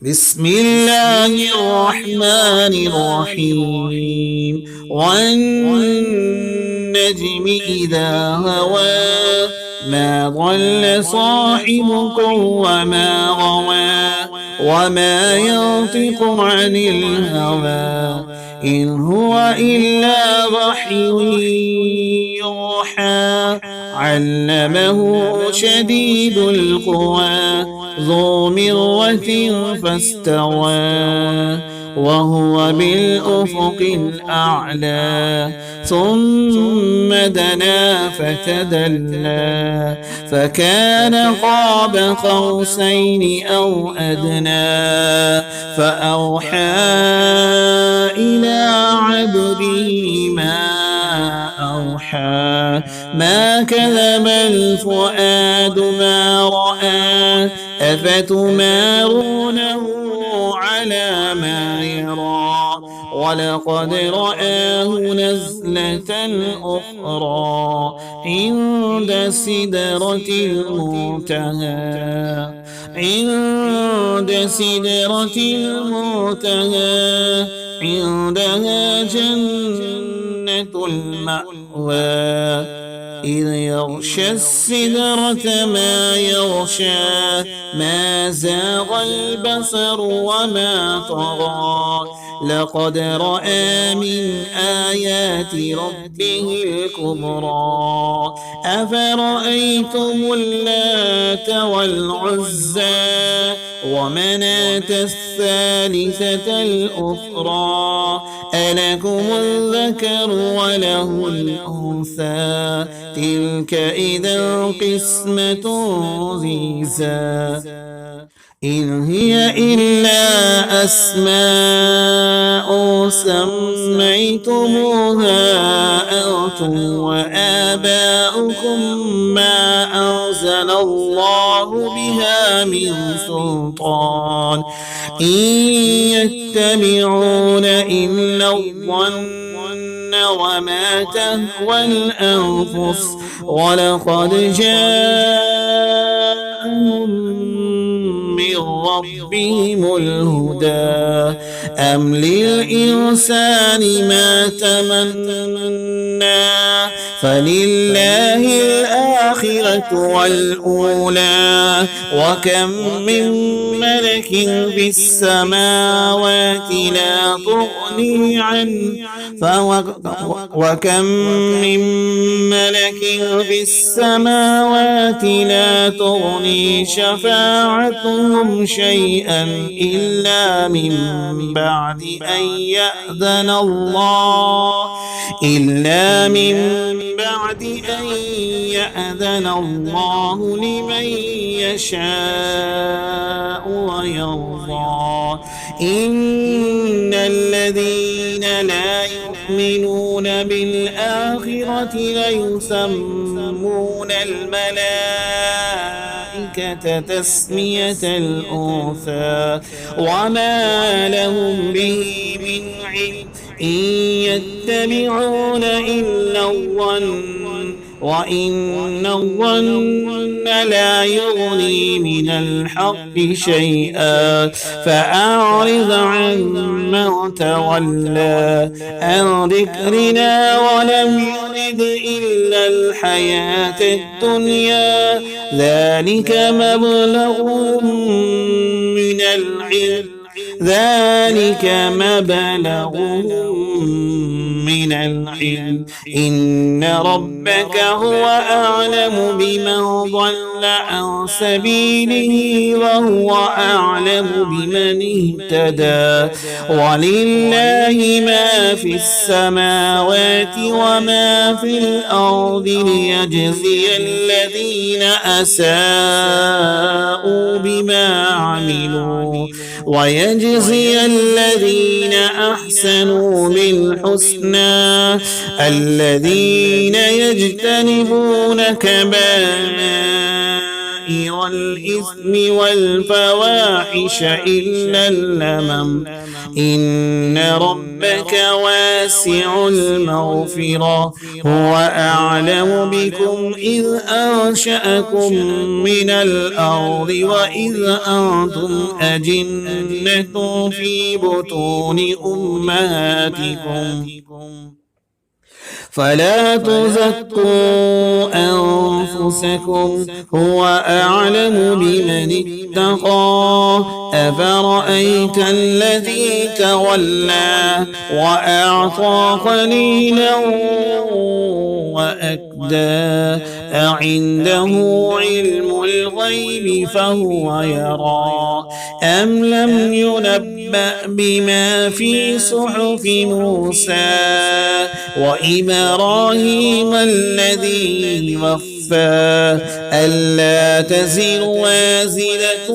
بسم الله الرحمن الرحيم والنجم إذا هوى ما ضل صاحبكم وما غوى وما ينطق عن الهوى إن هو إلا وحي يوحى علمه شديد القوى ذو مرة فاستوى وهو بالأفق الأعلى ثم دنا فتدلى فكان قاب قوسين أو أدنى فأوحى إلى عبده ما أوحى ما كذب الفؤاد ما رأى أفتمارونه على ما يرى ولقد رآه نزلة أخرى عند سدرة المنتهى عندها جنة المأوى إذ يغشى السدرة ما يغشى ما زاغ البصر وما طغى لقد رأى من آيات ربه الكبرى أفرأيتم اللات والعزى ومناة الثالثة الأخرى ألكم الذكر وله الأنثى تلك إذا قسمة ضيزى إن هي إلا أسماء سميتموها أنتم وآباؤكم ما أنزل الله بها من سلطان إن يتبعون إلا الظن وما تهوى الأنفس ولقد جاءهم من ربهم الهدى أم للإنسان ما تمنى فلله الآخرة والأولى وكم من ملك في السماوات لا تغني وكم من ملك في السماوات لا تغني شفاعتهم شيئا إلا من بعد أن يأذن الله لمن يشاء ويرضى إن الذين لا يؤمنون بالآخرة ليسمون الملائكة تسمية الأنثى وما لهم به من علم إن يتبعون إلا الظن وإن الظن لا يغني من الحق شيئا فأعرض عن من تولى عن ذكرنا ولم يرد إلا الحياة الدنيا ذلك مبلغهم من العلم إن ربك هو أعلم بمن ضل عن سبيله وهو أعلم بمن اهتدى ولله ما في السماوات وما في الأرض ليجزي الذين أساءوا بما عملوا ويجزي الذين أحسنوا بالحسنى الذين يجتنبون كبائر كبائر الإثم والفواحش إلا اللمم إن ربك واسع المغفرة هو أعلم بكم إذ أنشأكم من الأرض وإذ أنتم أجنة في بطون أمهاتكم فلا تزكوا أنفسكم هو أعلم بمن اتقى أفرأيت الذي تولى وأعطى قليلا وأكدى أعنده علم الغيب فهو يرى أم لم ينبأ بما في صحف موسى وإبراهيم الذي وفى ألا تزر وازرة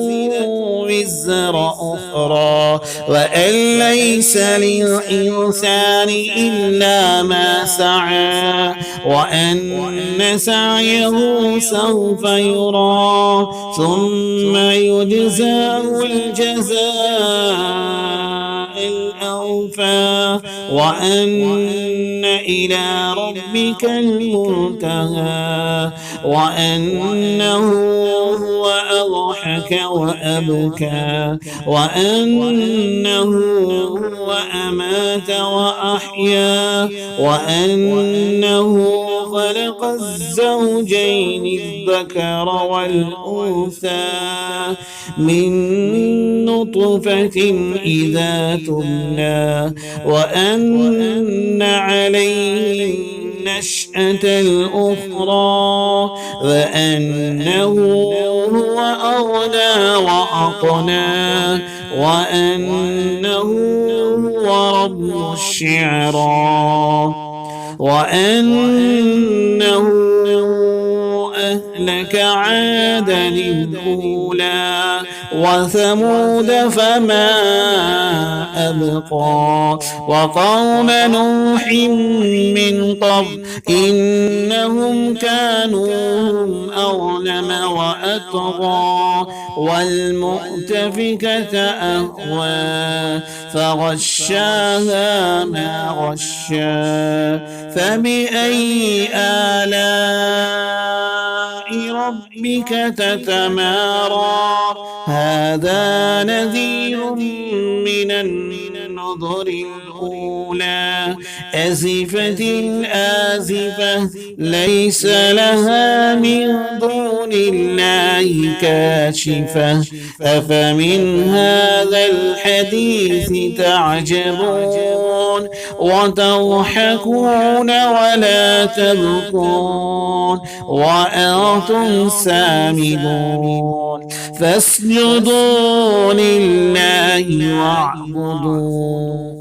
وزر أخرى وأن ليس للإنسان إلا ما سعى وأن سعيه سوف يرى ثم يجزاه الجزاء الأوفى وأن إلى ربك المنتهى وأنه هو أضحك وأبكى وأنه هو أمات وأحيا وأنه خلق الزوجين الذكر والأنثى من نطفة إذا تمنى وأن عليه النشأة الأخرى وأنه هو أغنى وأقنى وأنه هو رب الشعرى وأنه أهلك عادا الأولى وثمود فما أبقى وقوم نوح من قبل إنهم كانوا أظلم وأطغى والمؤتفكة أهوى فغشاها ما غشا فبأي آلاء ربك تتمارى هذا نذير من النذر الأولى أزفت الآزفة ليس لها من دون الله كاشفة أفمن هذا الحديث تعجبون وتضحكون ولا تبكون وأنتم سامدون فاسجدوا لله واعبدوا